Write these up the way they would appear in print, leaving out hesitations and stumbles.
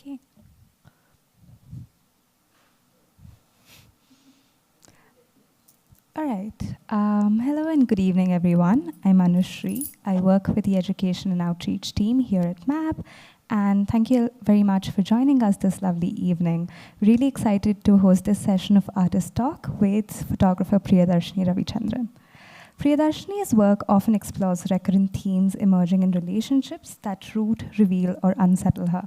Okay. All right. Hello and good evening, everyone. I'm Anushri. I work with the Education and Outreach team here at MAP. And thank you very much for joining us this lovely evening. Really excited to host this session of Artist Talk with photographer Priyadarshini Ravichandran. Priyadarshini's work often explores recurrent themes emerging in relationships that root, reveal, or unsettle her.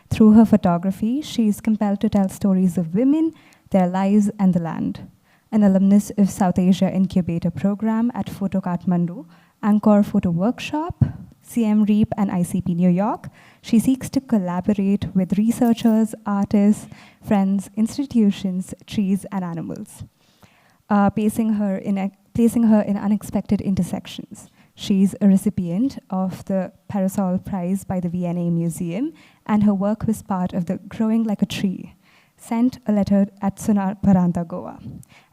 Through her photography, she is compelled to tell stories of women, their lives, and the land. An alumnus of South Asia Incubator Program at Photo Kathmandu, Angkor Photo Workshop, CM REAP, and ICP New York, she seeks to collaborate with researchers, artists, friends, institutions, trees, and animals, placing her in unexpected intersections. She's a recipient of the Parasol Prize by the V&A Museum, and her work was part of the Growing Like a Tree, Sent a Letter at Sunar Paranta, Goa,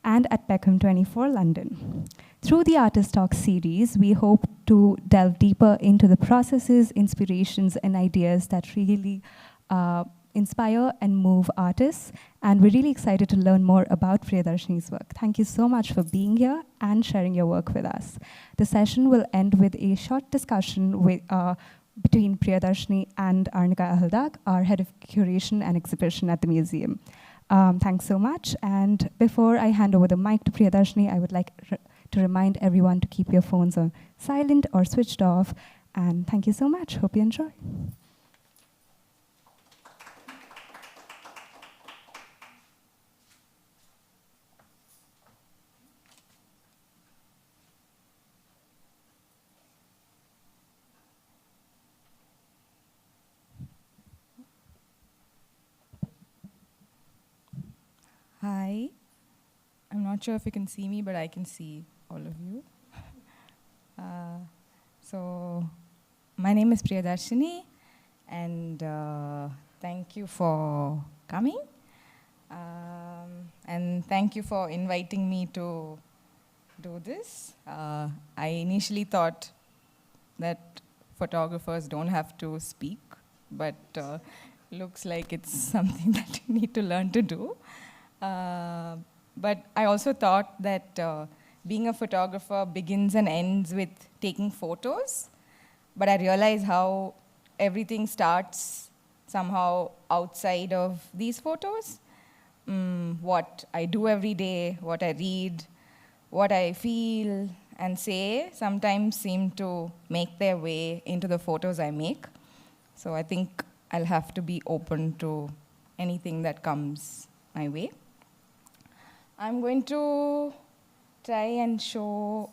and at Peckham 24, London. Through the Artist Talk series, we hope to delve deeper into the processes, inspirations, and ideas that really inspire and move artists. And we're really excited to learn more about Priyadarshini's work. Thank you so much for being here and sharing your work with us. The session will end with a short discussion with, between Priyadarshini and Arnika Ahldag, our head of curation and exhibition at the museum. Thanks so much. And before I hand over the mic to Priyadarshini, I would like to remind everyone to keep your phones on silent or switched off. And thank you so much. Hope you enjoy. Hi. I'm not sure if you can see me, but I can see all of you. So my name is Priyadarshini, and thank you for coming. And thank you for inviting me to do this. I initially thought that photographers don't have to speak, but looks like it's something that you need to learn to do. But I also thought that being a photographer begins and ends with taking photos. But I realized how everything starts somehow outside of these photos. What I do every day, what I read, what I feel and say sometimes seem to make their way into the photos I make. So I think I'll have to be open to anything that comes my way. I'm going to try and show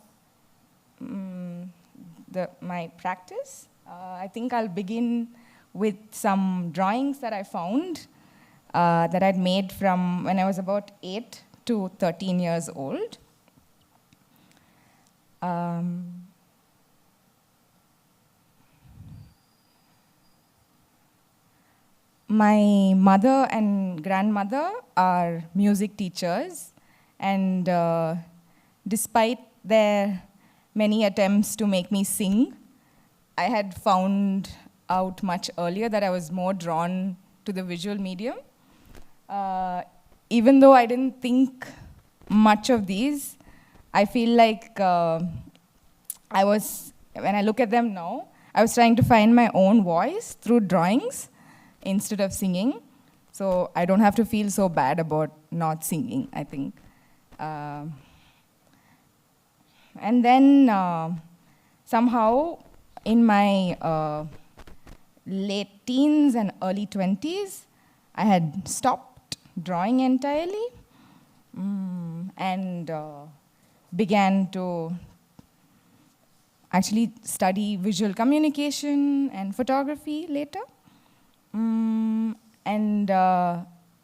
my practice. I think I'll begin with some drawings that I found that I'd made from when I was about 8 to 13 years old. My mother and grandmother are music teachers, and despite their many attempts to make me sing, I had found out much earlier that I was more drawn to the visual medium. Even though I didn't think much of these, I feel like when I look at them now, I was trying to find my own voice through drawings instead of singing. So I don't have to feel so bad about not singing, I think. And then somehow in my late teens and early 20s, I had stopped drawing entirely and began to actually study visual communication and photography later. And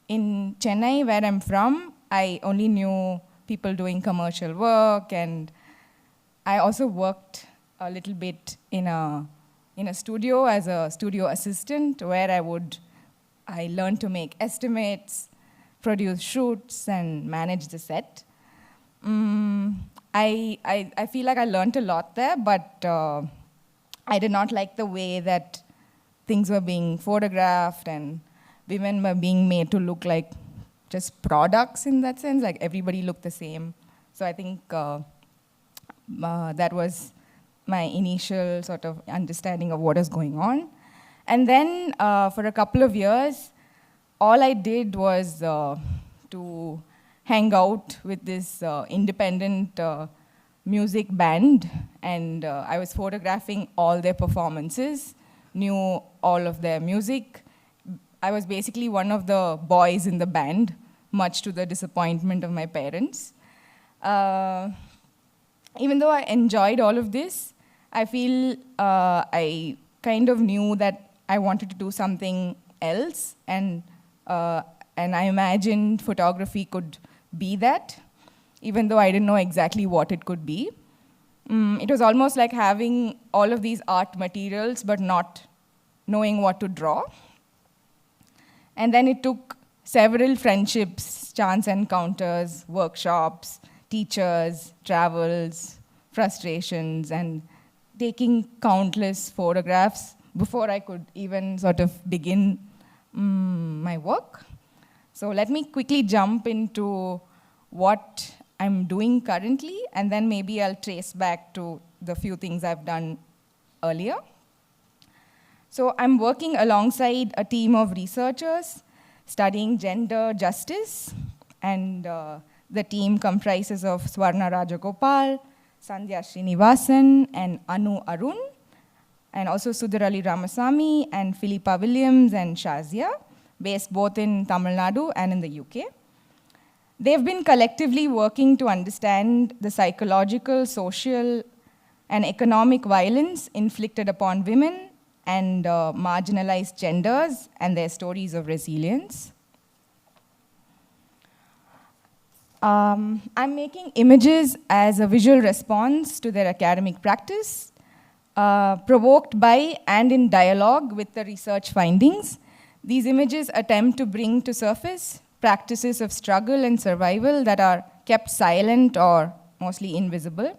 in Chennai, where I'm from, I only knew people doing commercial work, and I also worked a little bit in a studio as a studio assistant, where I learned to make estimates, produce shoots, and manage the set. I feel like I learned a lot there, but I did not like the way that things were being photographed, and women were being made to look like just products in that sense, like everybody looked the same. So I think that was my initial sort of understanding of what is going on. And then for a couple of years, all I did was to hang out with this independent music band, and I was photographing all their performances, knew all of their music. I was basically one of the boys in the band, much to the disappointment of my parents. Even though I enjoyed all of this, I feel I kind of knew that I wanted to do something else, and I imagined photography could be that, even though I didn't know exactly what it could be. It was almost like having all of these art materials, but not knowing what to draw. And then it took several friendships, chance encounters, workshops, teachers, travels, frustrations, and taking countless photographs before I could even sort of begin my work. So let me quickly jump into what I'm doing currently, and then maybe I'll trace back to the few things I've done earlier. So I'm working alongside a team of researchers studying gender justice, and the team comprises of Swarna Rajagopal, Sandhya Srinivasan, and Anu Arun, and also Sudharali Ramasamy, and Philippa Williams, and Shazia, based both in Tamil Nadu and in the UK. They've been collectively working to understand the psychological, social, and economic violence inflicted upon women and marginalized genders and their stories of resilience. I'm making images as a visual response to their academic practice, provoked by and in dialogue with the research findings. These images attempt to bring to surface practices of struggle and survival that are kept silent or mostly invisible.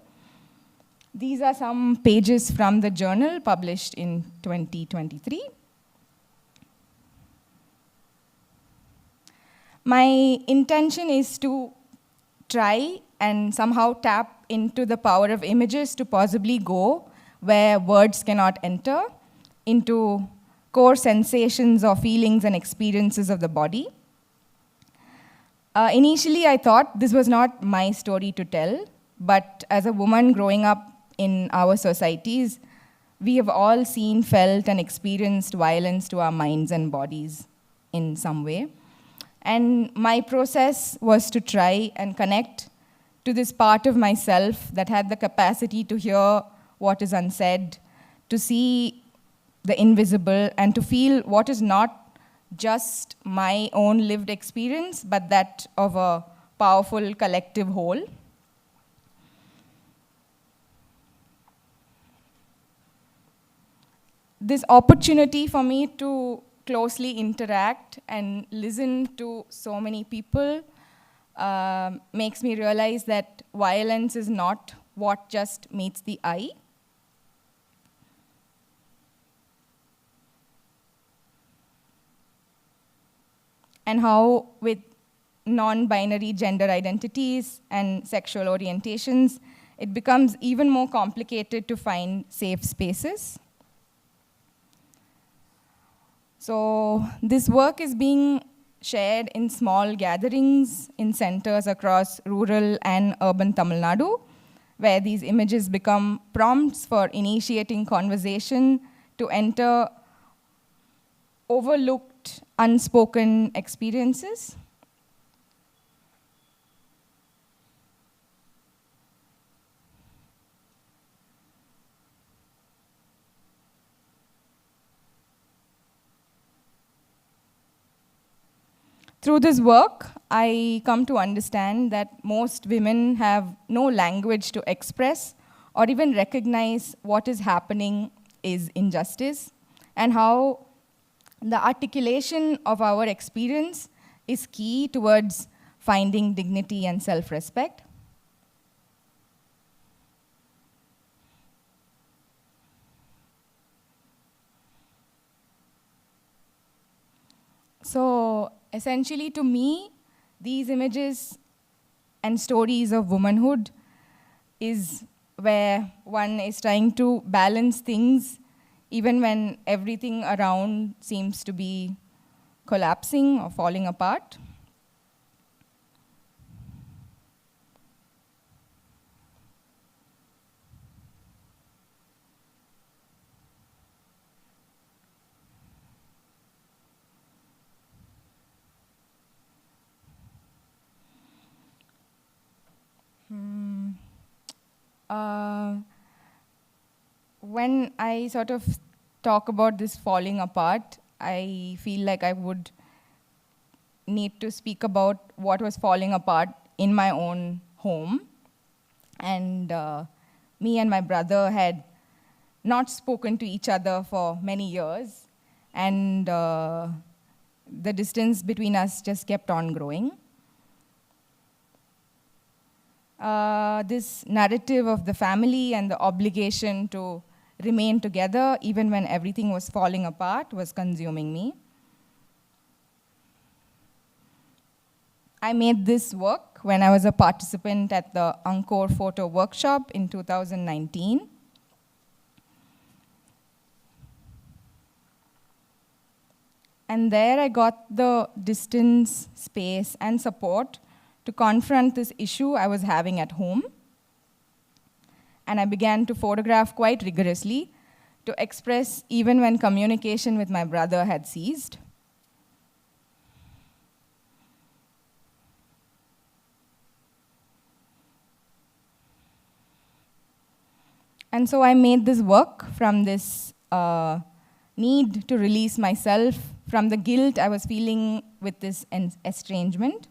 These are some pages from the journal published in 2023. My intention is to try and somehow tap into the power of images to possibly go where words cannot enter, into core sensations or feelings and experiences of the body. Initially, I thought this was not my story to tell, but as a woman growing up in our societies, we have all seen, felt, and experienced violence to our minds and bodies in some way. And my process was to try and connect to this part of myself that had the capacity to hear what is unsaid, to see the invisible, and to feel what is not just my own lived experience, but that of a powerful collective whole. This opportunity for me to closely interact and listen to so many people makes me realize that violence is not what just meets the eye. And how with non-binary gender identities and sexual orientations, it becomes even more complicated to find safe spaces. So this work is being shared in small gatherings in centers across rural and urban Tamil Nadu, where these images become prompts for initiating conversation to enter overlooked, unspoken experiences. Through this work, I come to understand that most women have no language to express or even recognize what is happening is injustice, and how the articulation of our experience is key towards finding dignity and self-respect. So essentially to me, these images and stories of womanhood is where one is trying to balance things even when everything around seems to be collapsing or falling apart. When I sort of talk about this falling apart, I feel like I would need to speak about what was falling apart in my own home. And me and my brother had not spoken to each other for many years. And the distance between us just kept on growing. This narrative of the family and the obligation to remain together even when everything was falling apart was consuming me. I made this work when I was a participant at the Encore Photo Workshop in 2019. And there I got the distance, space, and support to confront this issue I was having at home. And I began to photograph quite rigorously to express even when communication with my brother had ceased. And so I made this work from this need to release myself from the guilt I was feeling with this estrangement.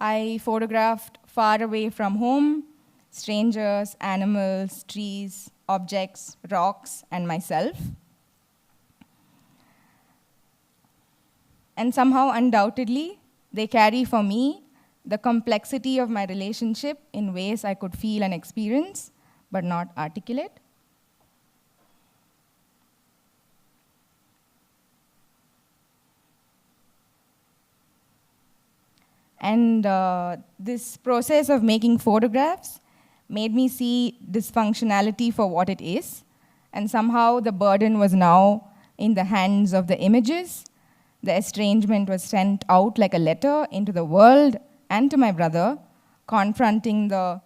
I photographed far away from home, strangers, animals, trees, objects, rocks, and myself. And somehow, undoubtedly, they carry for me the complexity of my relationship in ways I could feel and experience, but not articulate. And this process of making photographs made me see dysfunctionality for what it is. And somehow the burden was now in the hands of the images. The estrangement was sent out like a letter into the world and to my brother, confronting the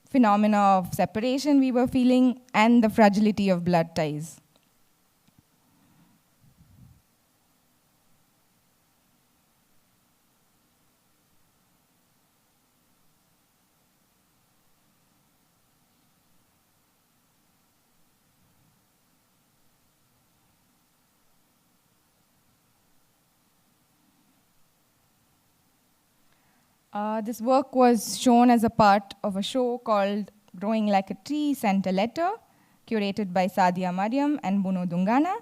phenomena of separation we were feeling and the fragility of blood ties. This work was shown as a part of a show called Growing Like a Tree Sent a Letter, curated by Sadia Mariam and Buno Dungana,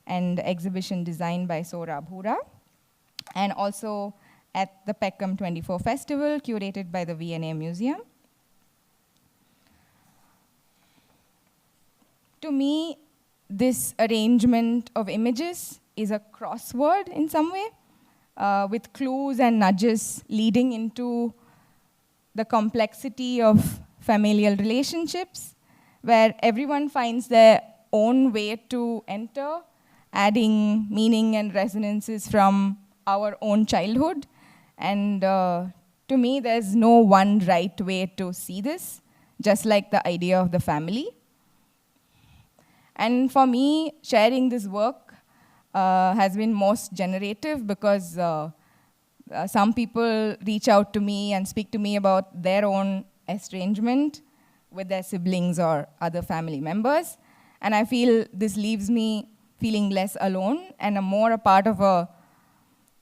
and exhibition designed by Sora Bhura, and also at the Peckham 24 Festival, curated by the V&A Museum. To me, this arrangement of images is a crossword in some way, with clues and nudges leading into the complexity of familial relationships, where everyone finds their own way to enter, adding meaning and resonances from our own childhood. And to me, there's no one right way to see this, just like the idea of the family. And for me, sharing this work has been most generative because some people reach out to me and speak to me about their own estrangement with their siblings or other family members. And I feel this leaves me feeling less alone and more a part of a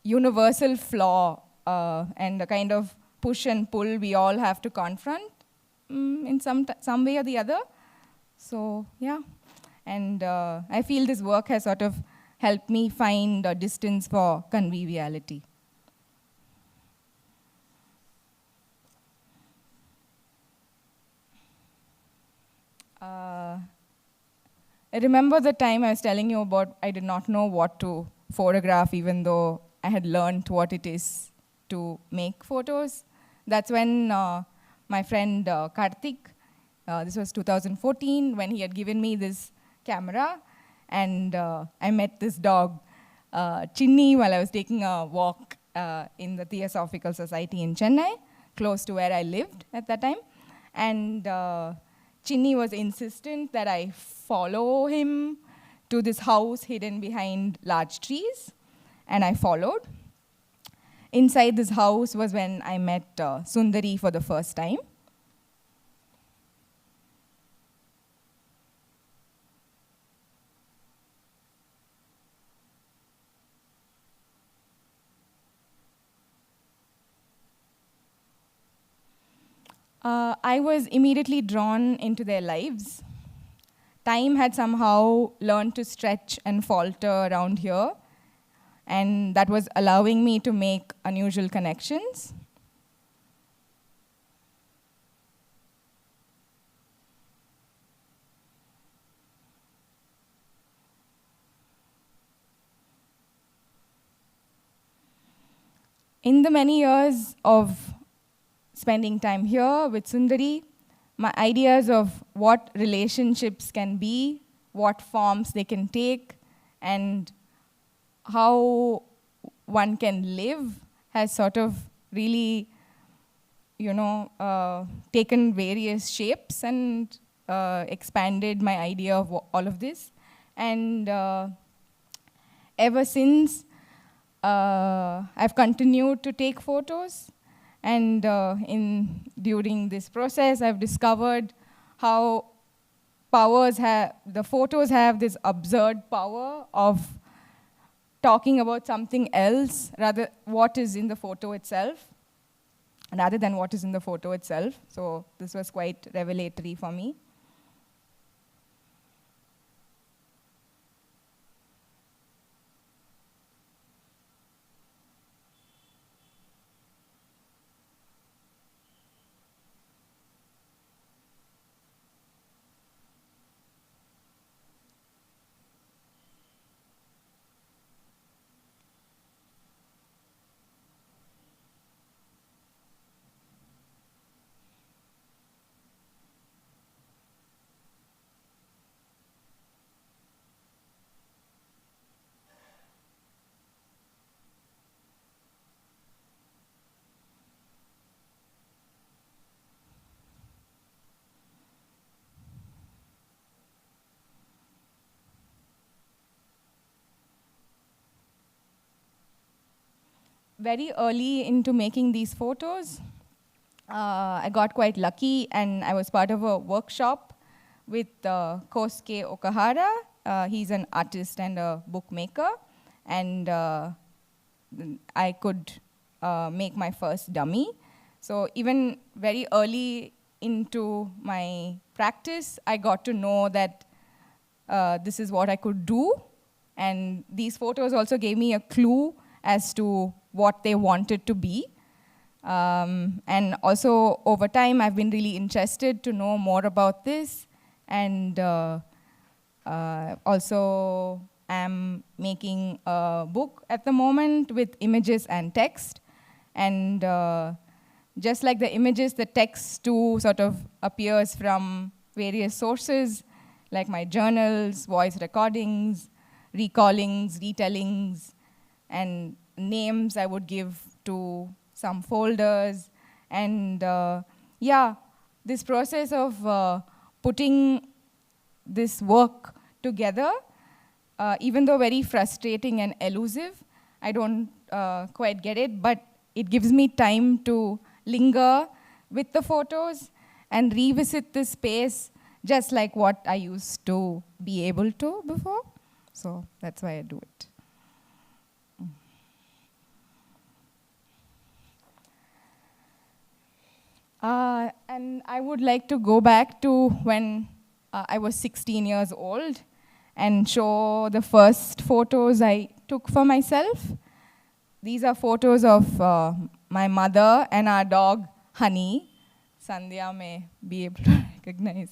universal flaw and a kind of push and pull we all have to confront in some way or the other. So, yeah. And I feel this work has sort of helped me find a distance for conviviality. Uh, I remember the time I was telling you about I did not know what to photograph, even though I had learned what it is to make photos. That's when my friend Karthik, this was 2014, when he had given me this camera, and I met this dog, Chinni, while I was taking a walk in the Theosophical Society in Chennai, close to where I lived at that time. And Chinni was insistent that I follow him to this house hidden behind large trees, and I followed. Inside this house was when I met Sundari for the first time. I was immediately drawn into their lives. Time had somehow learned to stretch and falter around here, and that was allowing me to make unusual connections. In the many years of spending time here with Sundari, my ideas of what relationships can be, what forms they can take, and how one can live has sort of really, taken various shapes and expanded my idea of all of this. And ever since, I've continued to take photos. And during this process, I've discovered how the photos have this absurd power of talking about something else, rather what is in the photo itself, rather than what is in the photo itself. So this was quite revelatory for me. Very early into making these photos, I got quite lucky, and I was part of a workshop with Kosuke Okahara. He's an artist and a bookmaker, and I could make my first dummy. So even very early into my practice, I got to know that this is what I could do, and these photos also gave me a clue as to what they wanted to be. And also, over time, I've been really interested to know more about this, and also am making a book at the moment with images and text. And just like the images, the text too sort of appears from various sources, like my journals, voice recordings, recallings, retellings, and names I would give to some folders. And yeah, this process of putting this work together, even though very frustrating and elusive, I don't quite get it, but it gives me time to linger with the photos and revisit this space just like what I used to be able to before. So that's why I do it. And I would like to go back to when I was 16 years old and show the first photos I took for myself. These are photos of my mother and our dog, Honey. Sandhya may be able to recognize.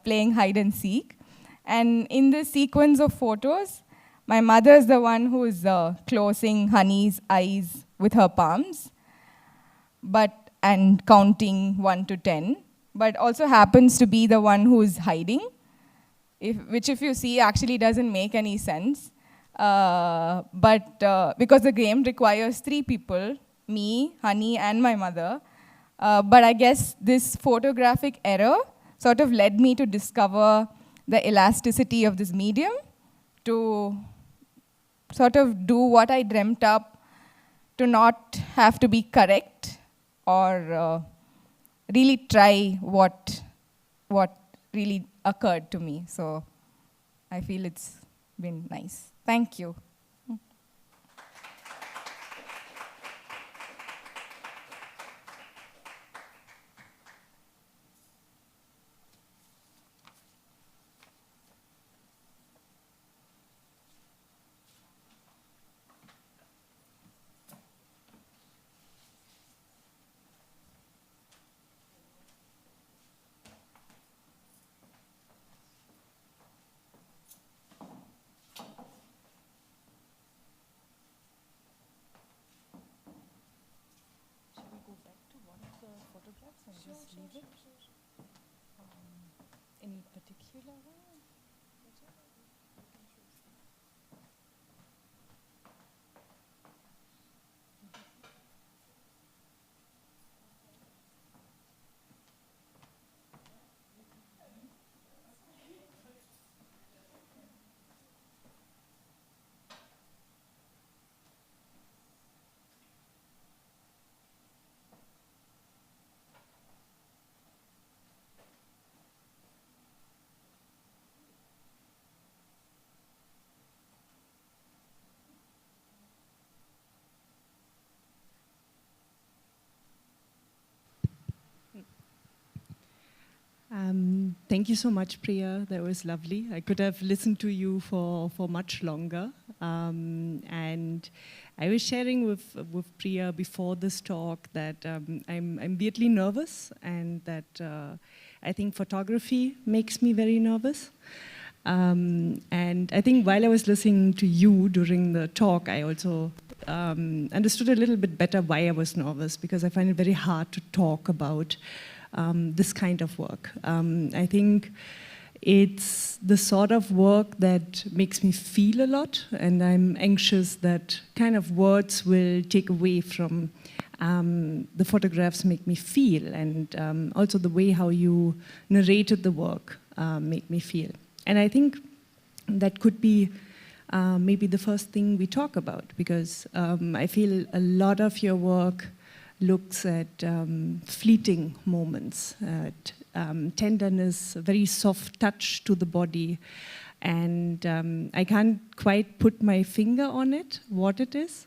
playing hide and seek. And in this sequence of photos, my mother is the one who is closing Honey's eyes with her palms, and counting 1 to 10, but also happens to be the one who is hiding, which if you see actually doesn't make any sense. Because the game requires 3 people, me, Honey, and my mother. But I guess this photographic error sort of led me to discover the elasticity of this medium, to sort of do what I dreamt up, to not have to be correct, or really try what really occurred to me. So I feel it's been nice. Thank you. Any particular one? Thank you so much, Priya. That was lovely. I could have listened to you for much longer. And I was sharing with Priya before this talk that I'm weirdly nervous, and that I think photography makes me very nervous. And I think while I was listening to you during the talk, I also understood a little bit better why I was nervous, because I find it very hard to talk about this kind of work. I think it's the sort of work that makes me feel a lot, and I'm anxious that kind of words will take away from the photographs make me feel, and also the way how you narrated the work make me feel. And I think that could be maybe the first thing we talk about, because I feel a lot of your work looks at fleeting moments, at tenderness, a very soft touch to the body. And I can't quite put my finger on it, what it is.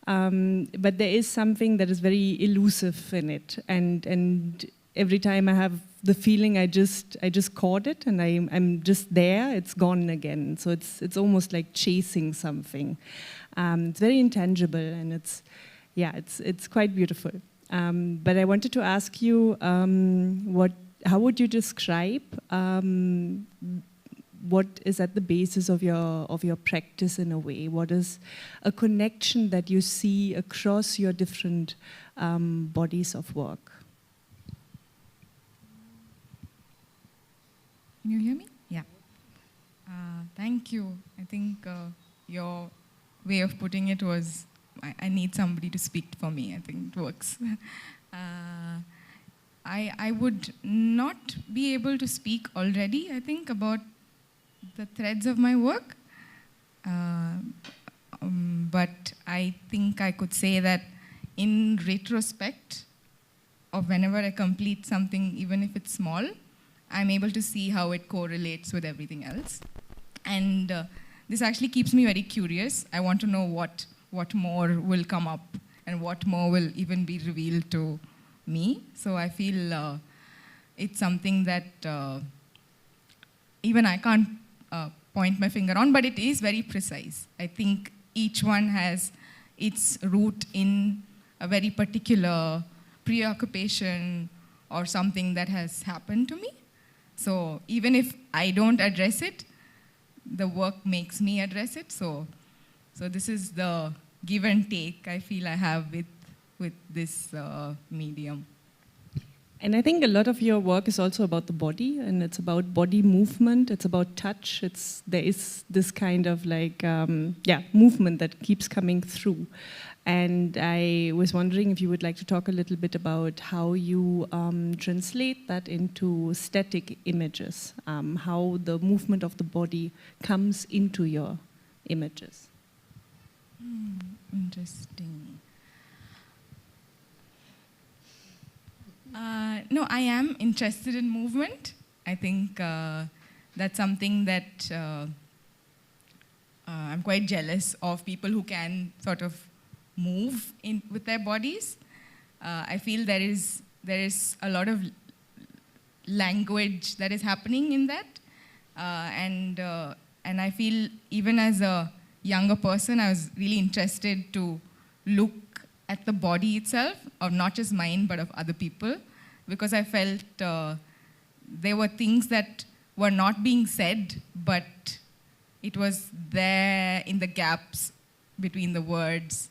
But there is something that is very elusive in it. And every time I have the feeling I just caught it, and I'm just there, it's gone again. So it's almost like chasing something. It's very intangible, and it's quite beautiful. But I wanted to ask you, how would you describe what is at the basis of your practice in a way? What is a connection that you see across your different bodies of work? Can you hear me? Yeah. Thank you. I think your way of putting it was, I need somebody to speak for me. I think it works. I would not be able to speak already, I think, about the threads of my work. But I think I could say that in retrospect, of whenever I complete something, even if it's small, I'm able to see how it correlates with everything else. And this actually keeps me very curious. I want to know what more will come up and what more will even be revealed to me. So I feel it's something that even I can't point my finger on, but it is very precise. I think each one has its root in a very particular preoccupation or something that has happened to me. So even if I don't address it, the work makes me address it. So this is the give and take I feel I have with this medium. And I think a lot of your work is also about the body, and it's about body movement, it's about touch. There is this kind of like, movement that keeps coming through. And I was wondering if you would like to talk a little bit about how you translate that into static images, how the movement of the body comes into your images. Interesting. No, I am interested in movement. I think that's something that I'm quite jealous of, people who can sort of move with their bodies. I feel there is a lot of language that is happening in that, and I feel even as a younger person, I was really interested to look at the body itself, of not just mine, but of other people, because I felt there were things that were not being said, but it was there in the gaps between the words,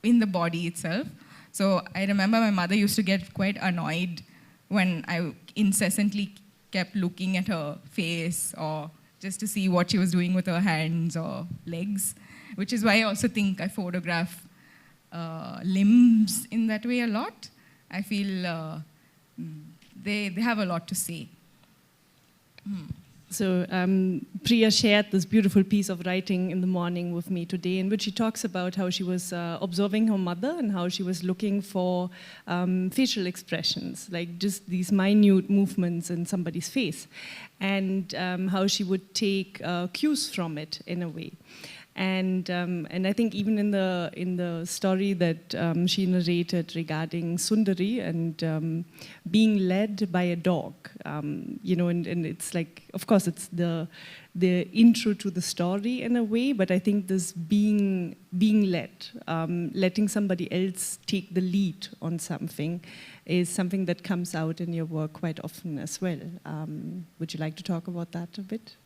in the body itself. So I remember my mother used to get quite annoyed when I incessantly kept looking at her face, or just to see what she was doing with her hands or legs, which is why I also think I photograph limbs in that way a lot. I feel they have a lot to say. So Priya shared this beautiful piece of writing in the morning with me today, in which she talks about how she was observing her mother and how she was looking for facial expressions, like just these minute movements in somebody's face, and how she would take cues from it in a way. And I think even in the story that she narrated regarding Sundari and being led by a dog, and it's like, of course, it's the intro to the story in a way, but I think this being led, letting somebody else take the lead on something, is something that comes out in your work quite often as well. Would you like to talk about that a bit?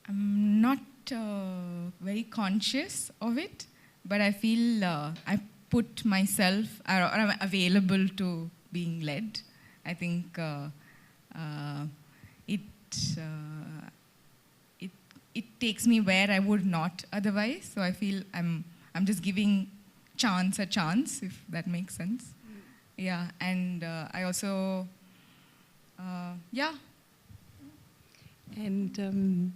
I'm not very conscious of it, but I feel I put myself, or I'm available to being led. I think it takes me where I would not otherwise. So I feel I'm just giving chance a chance, if that makes sense. Yeah, and I also, And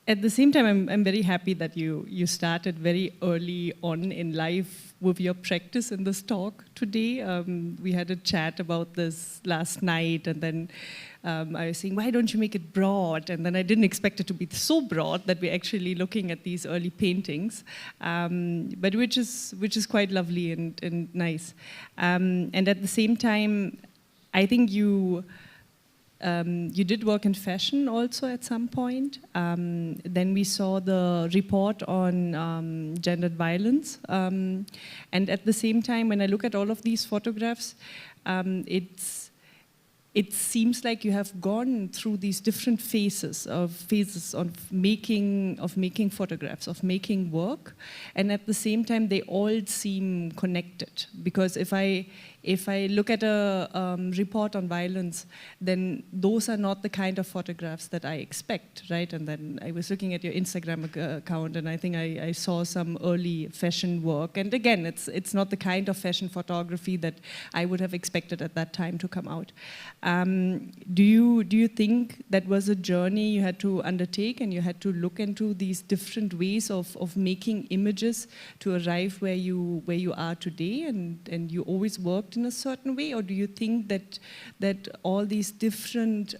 at the same time, I'm very happy that you started very early on in life with your practice in this talk today. We had a chat about this last night, and then I was saying, why don't you make it broad? And then I didn't expect it to be so broad that we're actually looking at these early paintings, but which is quite lovely and nice. And at the same time, I think you did work in fashion also at some point. Then we saw the report on gendered violence. And at the same time, when I look at all of these photographs, it seems like you have gone through these different phases of making photographs, of making work, and at the same time they all seem connected. Because if I look at a report on violence, then those are not the kind of photographs that I expect, right? And then I was looking at your Instagram account, and I think I saw some early fashion work. And again, it's not the kind of fashion photography that I would have expected at that time to come out. Do you think that was a journey you had to undertake, and you had to look into these different ways of making images to arrive where you are today, and you always worked in a certain way? Or do you think that all these different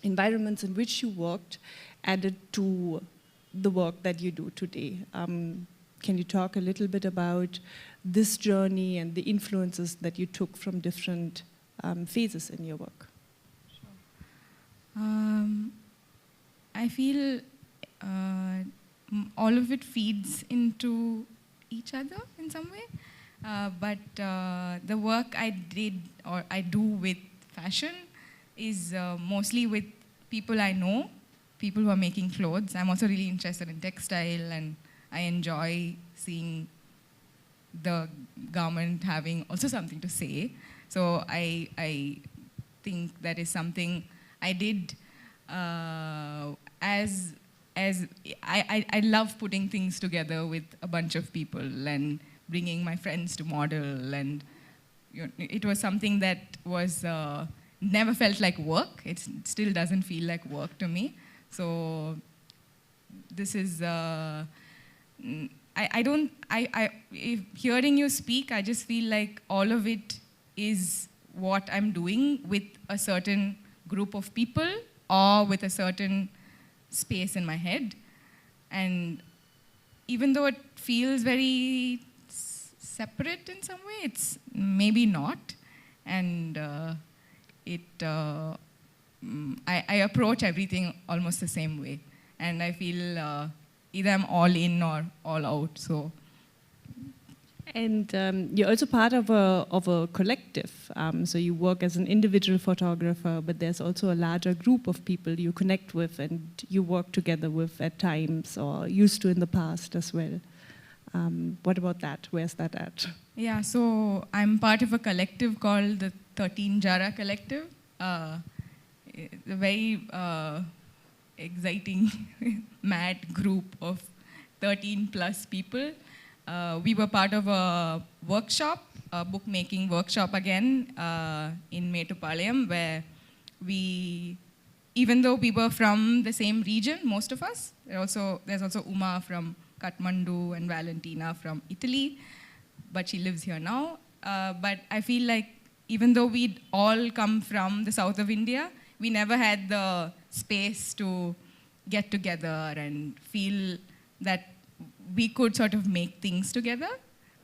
environments in which you worked added to the work that you do today? Can you talk a little bit about this journey and the influences that you took from different phases in your work? Sure. I feel all of it feeds into each other in some way. but the work I did or I do with fashion is mostly with people I know, people who are making clothes. I'm also really interested in textile, and I enjoy seeing the government having also something to say. So I think that is something I did as I love putting things together with a bunch of people and bringing my friends to model, and it was something that was never felt like work. It still doesn't feel like work to me. So this is if hearing you speak, I just feel like all of it is what I'm doing with a certain group of people or with a certain space in my head. And even though it feels very separate in some way, it's maybe not. And I approach everything almost the same way. And I feel either I'm all in or all out. So. And you're also part of a collective. So you work as an individual photographer, but there's also a larger group of people you connect with and you work together with at times, or used to in the past as well. What about that? Where's that at? Yeah, so I'm part of a collective called the 13 Jara Collective. A very exciting, mad group of 13 plus people. We were part of a workshop, a bookmaking workshop again in Metupalayam, where even though we were from the same region, most of us, there's also Uma from Kathmandu and Valentina from Italy, but she lives here now. But I feel like even though we'd all come from the south of India, we never had the space to get together and feel that we could sort of make things together.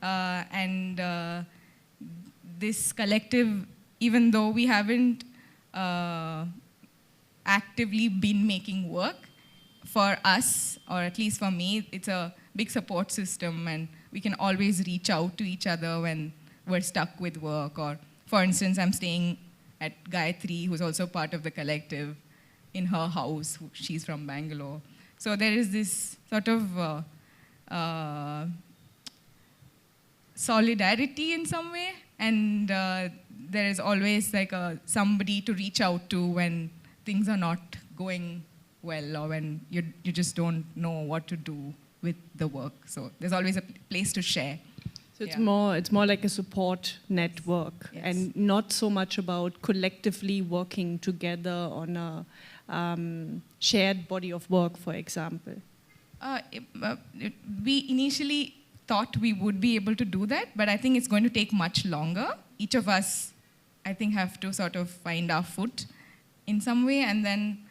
And this collective, even though we haven't actively been making work, for us, or at least for me, it's a big support system, and we can always reach out to each other when we're stuck with work. Or, for instance, I'm staying at Gayatri, who's also part of the collective, in her house. She's from Bangalore. So there is this sort of solidarity in some way, and there is always like somebody to reach out to when things are not going well, or when you just don't know what to do with the work. So there's always a place to share. So it's more like a support network, Yes. and not so much about collectively working together on a shared body of work, for example. We initially thought we would be able to do that, but I think it's going to take much longer. Each of us, I think, have to sort of find our foot in some way, and then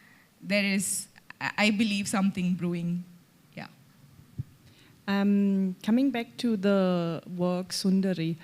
there is, I believe, something brewing. Yeah. Coming back to the work Sundari,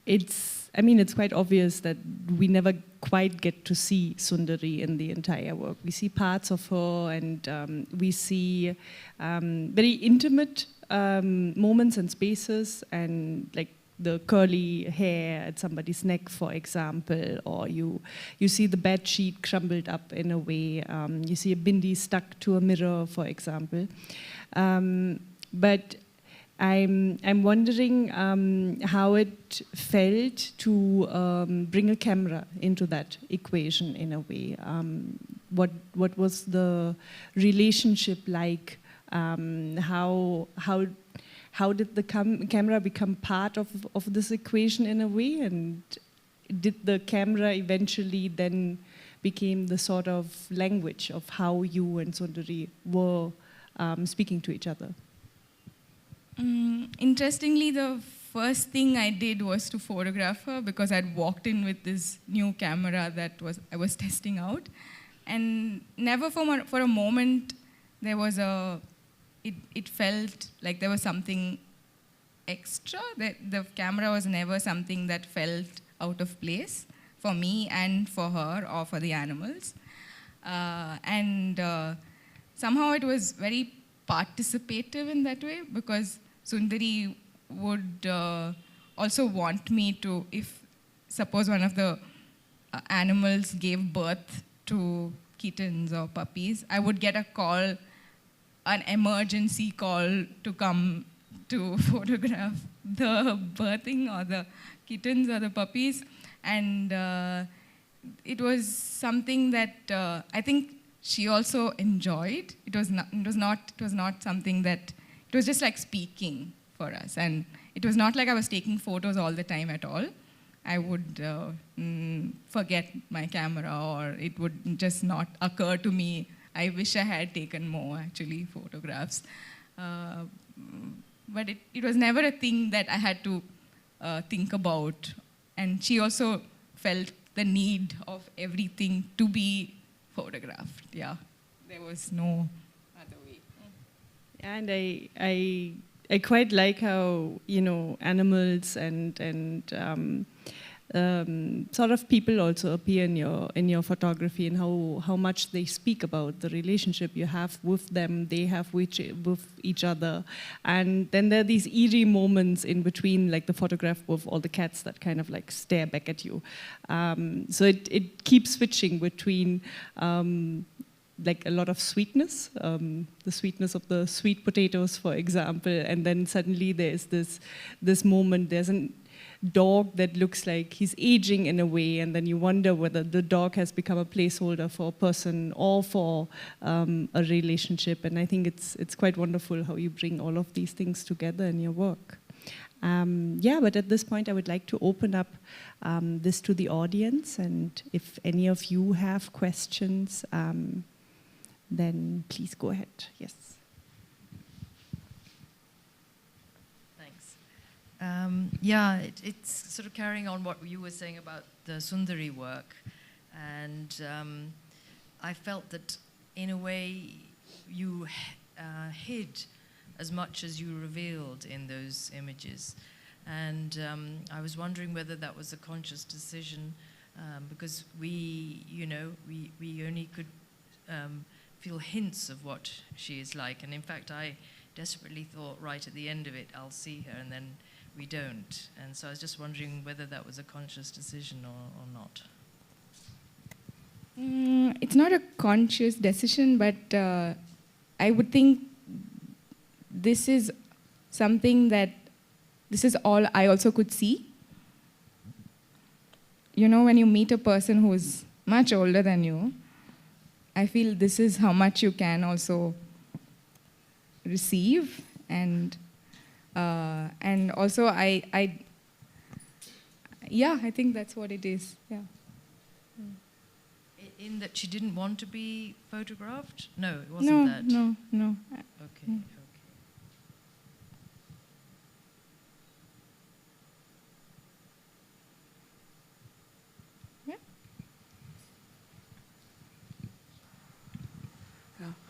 it's quite obvious that we never quite get to see Sundari in the entire work. We see parts of her, and we see very intimate moments and spaces, and like the curly hair at somebody's neck, for example, or you see the bed sheet crumbled up in a way. You see a bindi stuck to a mirror, for example. But I'm wondering how it felt to bring a camera into that equation in a way. What was the relationship like? How did the camera become part of this equation in a way? And did the camera eventually then became the sort of language of how you and Sundari were speaking to each other? Interestingly, the first thing I did was to photograph her, because I'd walked in with this new camera that I was testing out, and never for a moment there was it felt like there was something extra. The camera was never something that felt out of place for me and for her or for the animals, and somehow it was very participative in that way, because Sundari would also want me to, if suppose one of the animals gave birth to kittens or puppies, I would get a call, an emergency call to come to photograph the birthing or the kittens or the puppies. And it was something that I think she also enjoyed. It was not something that, it was just like speaking for us. And it was not like I was taking photos all the time at all. I would forget my camera, or it would just not occur to me. I wish I had taken more, actually, photographs. But it was never a thing that I had to think about. And she also felt the need of everything to be photographed. Yeah, there was no other way. And I quite like how, you know, animals and sort of people also appear in your photography, and how much they speak about the relationship you have with them, they have with each other. And then there are these eerie moments in between, like the photograph with all the cats that kind of like stare back at you. So it keeps switching between like a lot of sweetness, the sweetness of the sweet potatoes, for example, and then suddenly there's this moment, there's a dog that looks like he's aging in a way, and then you wonder whether the dog has become a placeholder for a person or for a relationship. And I think it's quite wonderful how you bring all of these things together in your work. Yeah, but at this point I would like to open up this to the audience, and if any of you have questions, then please go ahead. Yes. Thanks. Yeah, it's sort of carrying on what you were saying about the Sundari work. And I felt that in a way you hid as much as you revealed in those images. And I was wondering whether that was a conscious decision, because we only could feel hints of what she is like. And in fact, I desperately thought right at the end of it, I'll see her, and then we don't. And so I was just wondering whether that was a conscious decision or not. It's not a conscious decision, but I would think this is something that, this is all I also could see. You know, when you meet a person who's much older than you, I feel this is how much you can also receive, and also I think that's what it is. Yeah. In that she didn't want to be photographed? No, it wasn't that. No. Okay.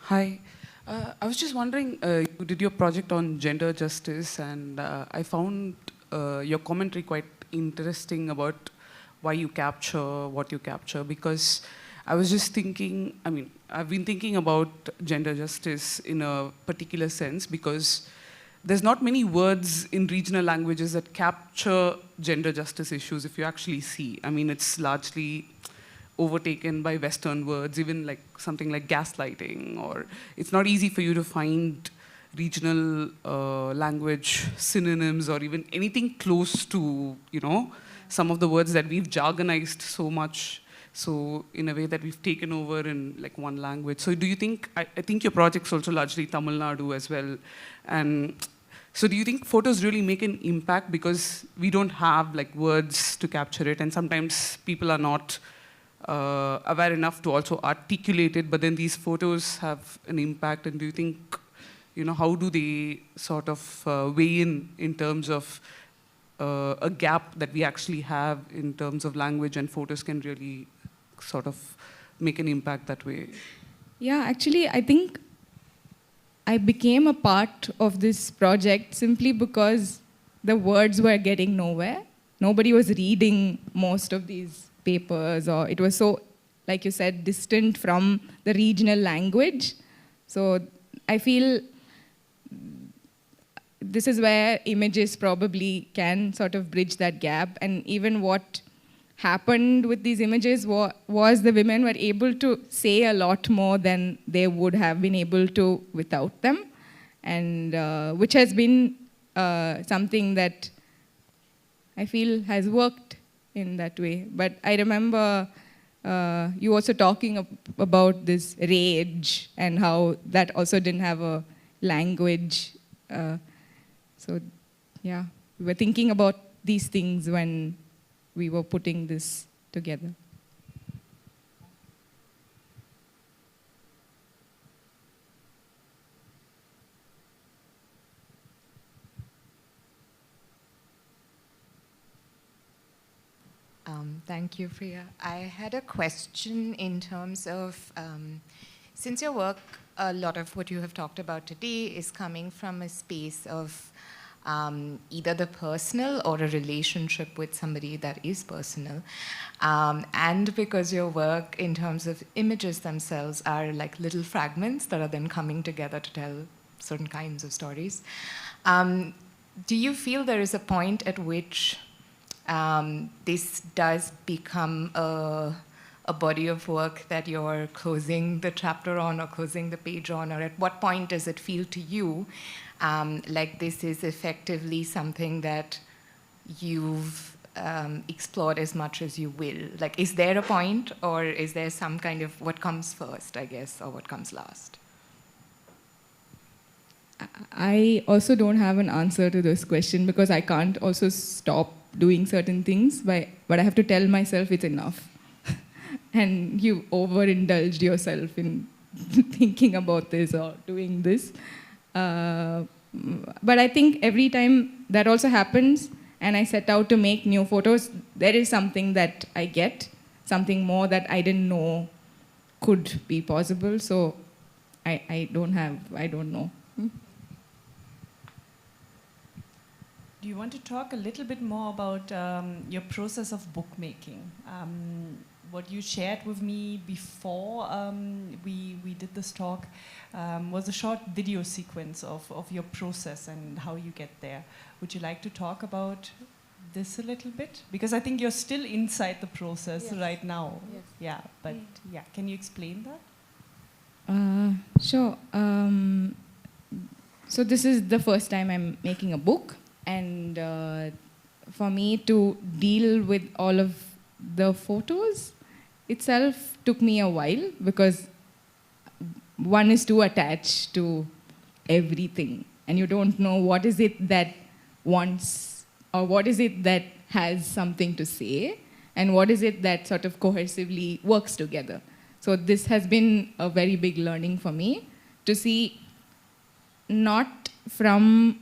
Hi. I was just wondering, you did your project on gender justice, and I found your commentary quite interesting about why you capture what you capture, because I was just thinking, I mean, I've been thinking about gender justice in a particular sense, because there's not many words in regional languages that capture gender justice issues if you actually see. I mean, it's largely overtaken by Western words, even like something like gaslighting, or it's not easy for you to find regional language synonyms or even anything close to, you know, some of the words that we've jargonized so much, so in a way that we've taken over in like one language. So do you think, I think your project's also largely Tamil Nadu as well, and so do you think photos really make an impact because we don't have like words to capture it, and sometimes people are not aware enough to also articulate it, but then these photos have an impact? And do you think, you know, how do they sort of weigh in terms of a gap that we actually have in terms of language, and photos can really sort of make an impact that way? Yeah, actually, I think I became a part of this project simply because the words were getting nowhere. Nobody was reading most of these papers, or it was so, like you said, distant from the regional language. So I feel this is where images probably can sort of bridge that gap. And even what happened with these images was the women were able to say a lot more than they would have been able to without them, and which has been something that I feel has worked in that way. But I remember you also talking about this rage and how that also didn't have a language. So yeah, we were thinking about these things when we were putting this together. Thank you, Priya. I had a question in terms of, since your work, a lot of what you have talked about today is coming from a space of either the personal or a relationship with somebody that is personal. And because your work in terms of images themselves are like little fragments that are then coming together to tell certain kinds of stories. Do you feel there is a point at which this does become a body of work that you're closing the chapter on or closing the page on, or at what point does it feel to you like this is effectively something that you've explored as much as you will? Like, is there a point, or is there some kind of what comes first, I guess, or what comes last? I also don't have an answer to this question because I can't also stop doing certain things, but I have to tell myself it's enough. And you overindulged yourself in thinking about this or doing this. But I think every time that also happens and I set out to make new photos, there is something that I get, something more that I didn't know could be possible. So I don't know. Do you want to talk a little bit more about your process of bookmaking? What you shared with me before we did this talk was a short video sequence of your process and how you get there. Would you like to talk about this a little bit? Because I think you're still inside the process right now. Yes. Yeah, but yeah, can you explain that? Sure. So this is the first time I'm making a book. And for me to deal with all of the photos itself took me a while, because one is too attached to everything. And you don't know what is it that wants, or what is it that has something to say, and what is it that sort of cohesively works together. So this has been a very big learning for me, to see not from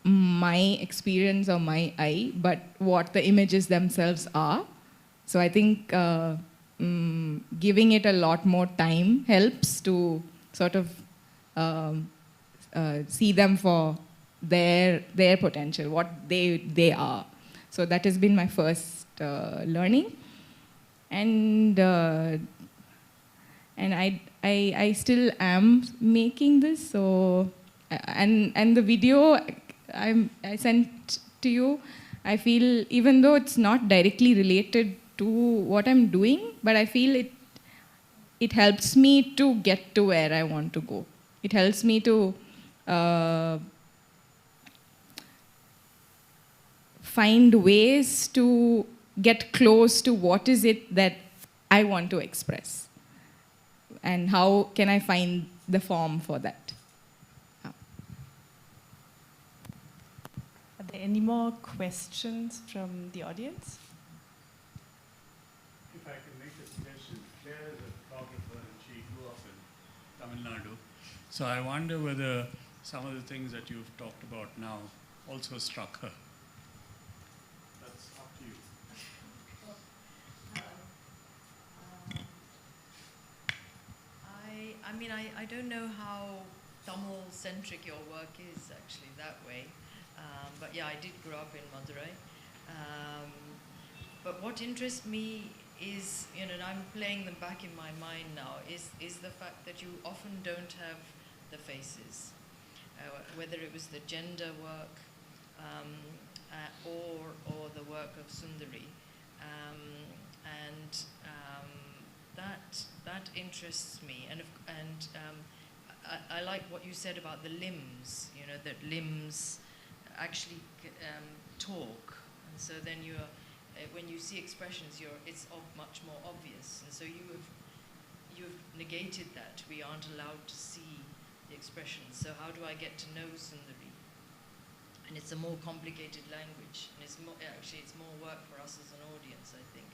my experience or my eye, but what the images themselves are. So I think giving it a lot more time helps to sort of see them for their potential, what they are. So that has been my first learning, and I still am making this. So and the video I sent to you, I feel, even though it's not directly related to what I'm doing, but I feel it helps me to get to where I want to go. It helps me to find ways to get close to what is it that I want to express, and how can I find the form for that. Any more questions from the audience? If I can make a suggestion, Claire is a photographer and she grew up in Tamil Nadu. So I wonder whether some of the things that you've talked about now also struck her. That's up to you. I mean, I don't know how Tamil-centric your work is actually that way. But yeah, I did grow up in Madurai. But what interests me is, and I'm playing them back in my mind now, is the fact that you often don't have the faces. whether it was the gender work or the work of Sundari. That interests me, and I like what you said about the limbs. You know, that limbs actually talk, and so then when you see expressions, it's much more obvious, and so you've negated that. We aren't allowed to see the expressions. So how do I get to know Sundari? And it's a more complicated language, and it's more work for us as an audience, I think.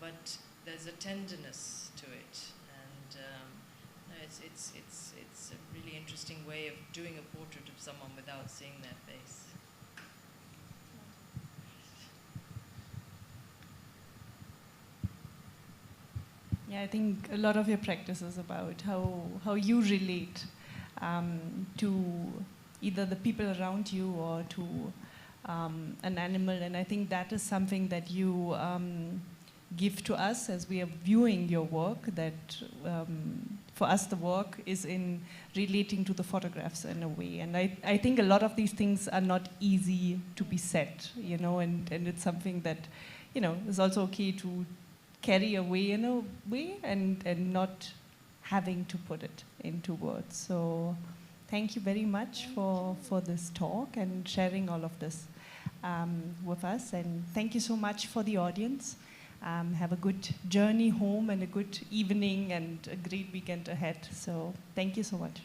But there's a tenderness to it, and it's a really interesting way of doing a portrait of someone without seeing their face. Yeah, I think a lot of your practice is about how you relate to either the people around you or to an animal, and I think that is something that you give to us as we are viewing your work, that for us the work is in relating to the photographs in a way, and I think a lot of these things are not easy to be said, you know, and it's something that, you know, is also okay to carry away in a way and not having to put it into words. So thank you very much for this talk and sharing all of this with us, and thank you so much for the audience. Have a good journey home and a good evening and a great weekend ahead. So thank you so much.